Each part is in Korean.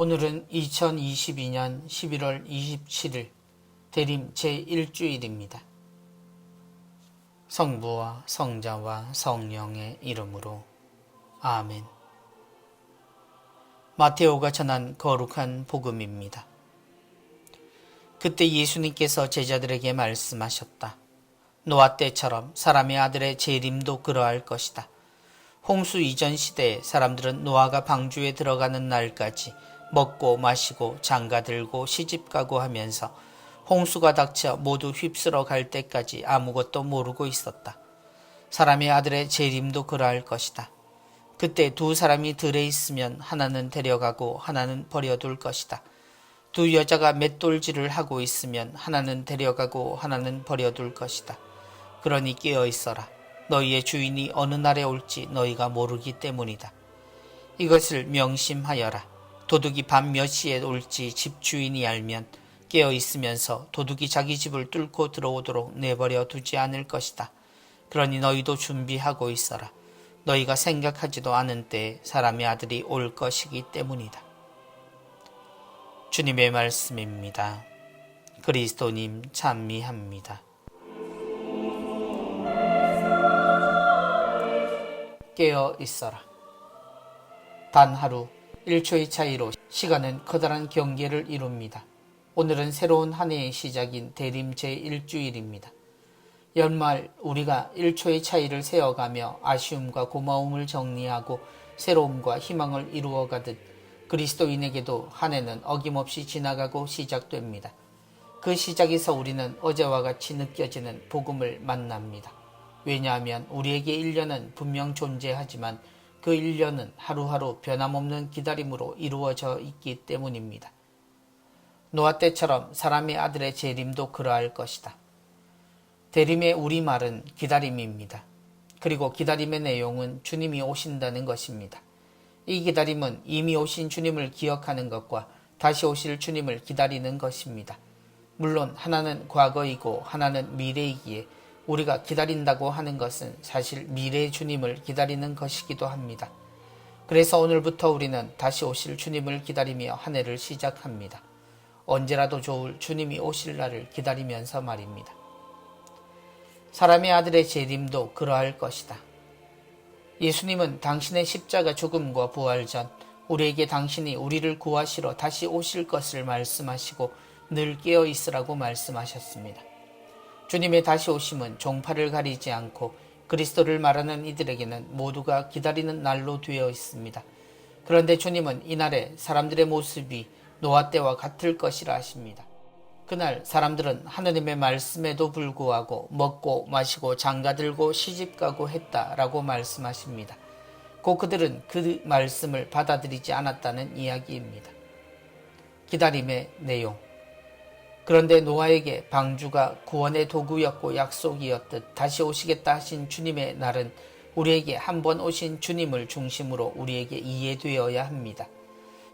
오늘은 2022년 11월 27일 대림 제1주일입니다. 성부와 성자와 성령의 이름으로 아멘. 마테오가 전한 거룩한 복음입니다. 그때 예수님께서 제자들에게 말씀하셨다. 노아 때처럼 사람의 아들의 재림도 그러할 것이다. 홍수 이전 시대에 사람들은 노아가 방주에 들어가는 날까지 먹고 마시고 장가들고 시집가고 하면서 홍수가 닥쳐 모두 휩쓸어 갈 때까지 아무것도 모르고 있었다. 사람의 아들의 재림도 그러할 것이다. 그때 두 사람이 들에 있으면 하나는 데려가고 하나는 버려둘 것이다. 두 여자가 맷돌질을 하고 있으면 하나는 데려가고 하나는 버려둘 것이다. 그러니 깨어 있어라. 너희의 주인이 어느 날에 올지 너희가 모르기 때문이다. 이것을 명심하여라. 도둑이 밤 몇 시에 올지 집주인이 알면 깨어 있으면서 도둑이 자기 집을 뚫고 들어오도록 내버려 두지 않을 것이다. 그러니 너희도 준비하고 있어라. 너희가 생각하지도 않은 때에 사람의 아들이 올 것이기 때문이다. 주님의 말씀입니다. 그리스도님 찬미합니다. 깨어 있어라. 단 하루 1초의 차이로 시간은 커다란 경계를 이룹니다. 오늘은 새로운 한 해의 시작인 대림 제1주일입니다. 연말 우리가 1초의 차이를 세어가며 아쉬움과 고마움을 정리하고 새로움과 희망을 이루어가듯 그리스도인에게도 한 해는 어김없이 지나가고 시작됩니다. 그 시작에서 우리는 어제와 같이 느껴지는 복음을 만납니다. 왜냐하면 우리에게 1년은 분명 존재하지만 그 1년은 하루하루 변함없는 기다림으로 이루어져 있기 때문입니다. 노아 때처럼 사람의 아들의 재림도 그러할 것이다. 대림의 우리말은 기다림입니다. 그리고 기다림의 내용은 주님이 오신다는 것입니다. 이 기다림은 이미 오신 주님을 기억하는 것과 다시 오실 주님을 기다리는 것입니다. 물론 하나는 과거이고 하나는 미래이기에 우리가 기다린다고 하는 것은 사실 미래의 주님을 기다리는 것이기도 합니다. 그래서 오늘부터 우리는 다시 오실 주님을 기다리며 한 해를 시작합니다. 언제라도 좋을 주님이 오실 날을 기다리면서 말입니다. 사람의 아들의 재림도 그러할 것이다. 예수님은 당신의 십자가 죽음과 부활 전 우리에게 당신이 우리를 구하시러 다시 오실 것을 말씀하시고 늘 깨어 있으라고 말씀하셨습니다. 주님의 다시 오심은 종파를 가리지 않고 그리스도를 말하는 이들에게는 모두가 기다리는 날로 되어 있습니다. 그런데 주님은 이날에 사람들의 모습이 노아 때와 같을 것이라 하십니다. 그날 사람들은 하느님의 말씀에도 불구하고 먹고 마시고 장가들고 시집가고 했다라고 말씀하십니다. 곧 그들은 그 말씀을 받아들이지 않았다는 이야기입니다. 기다림의 내용. 그런데 노아에게 방주가 구원의 도구였고 약속이었듯 다시 오시겠다 하신 주님의 날은 우리에게 한 번 오신 주님을 중심으로 우리에게 이해되어야 합니다.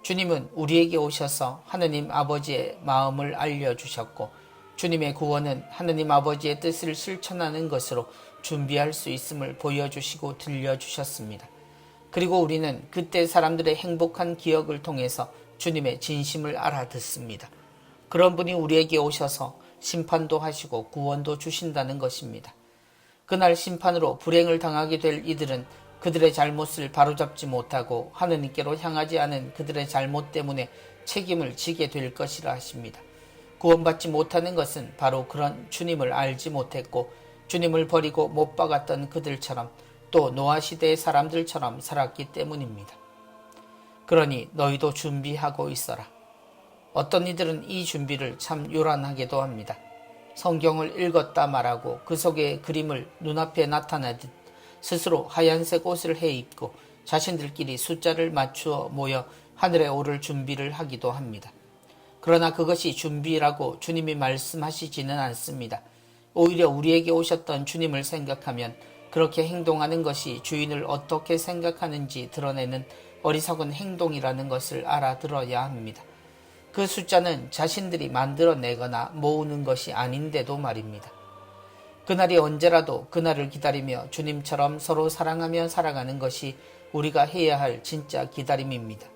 주님은 우리에게 오셔서 하느님 아버지의 마음을 알려주셨고 주님의 구원은 하느님 아버지의 뜻을 실천하는 것으로 준비할 수 있음을 보여주시고 들려주셨습니다. 그리고 우리는 그때 사람들의 행복한 기억을 통해서 주님의 진심을 알아듣습니다. 그런 분이 우리에게 오셔서 심판도 하시고 구원도 주신다는 것입니다. 그날 심판으로 불행을 당하게 될 이들은 그들의 잘못을 바로잡지 못하고 하느님께로 향하지 않은 그들의 잘못 때문에 책임을 지게 될 것이라 하십니다. 구원받지 못하는 것은 바로 그런 주님을 알지 못했고 주님을 버리고 못 박았던 그들처럼 또 노아 시대의 사람들처럼 살았기 때문입니다. 그러니 너희도 준비하고 있어라. 어떤 이들은 이 준비를 참 요란하게도 합니다. 성경을 읽었다 말하고 그 속의 그림을 눈앞에 나타내듯 스스로 하얀색 옷을 해입고 자신들끼리 숫자를 맞추어 모여 하늘에 오를 준비를 하기도 합니다. 그러나 그것이 준비라고 주님이 말씀하시지는 않습니다. 오히려 우리에게 오셨던 주님을 생각하면 그렇게 행동하는 것이 주인을 어떻게 생각하는지 드러내는 어리석은 행동이라는 것을 알아들어야 합니다. 그 숫자는 자신들이 만들어내거나 모으는 것이 아닌데도 말입니다. 그날이 언제라도 그날을 기다리며 주님처럼 서로 사랑하며 살아가는 것이 우리가 해야 할 진짜 기다림입니다.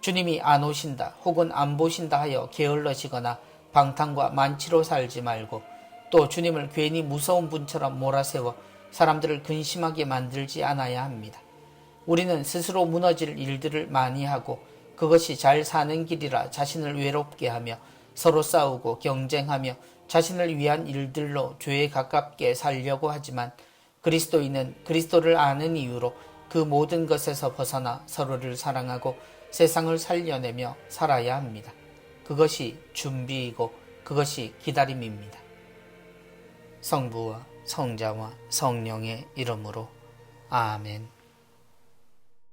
주님이 안 오신다 혹은 안 보신다 하여 게을러지거나 방탕과 만취로 살지 말고 또 주님을 괜히 무서운 분처럼 몰아세워 사람들을 근심하게 만들지 않아야 합니다. 우리는 스스로 무너질 일들을 많이 하고 그것이 잘 사는 길이라 자신을 외롭게 하며 서로 싸우고 경쟁하며 자신을 위한 일들로 죄에 가깝게 살려고 하지만 그리스도인은 그리스도를 아는 이유로 그 모든 것에서 벗어나 서로를 사랑하고 세상을 살려내며 살아야 합니다. 그것이 준비이고 그것이 기다림입니다. 성부와 성자와 성령의 이름으로 아멘.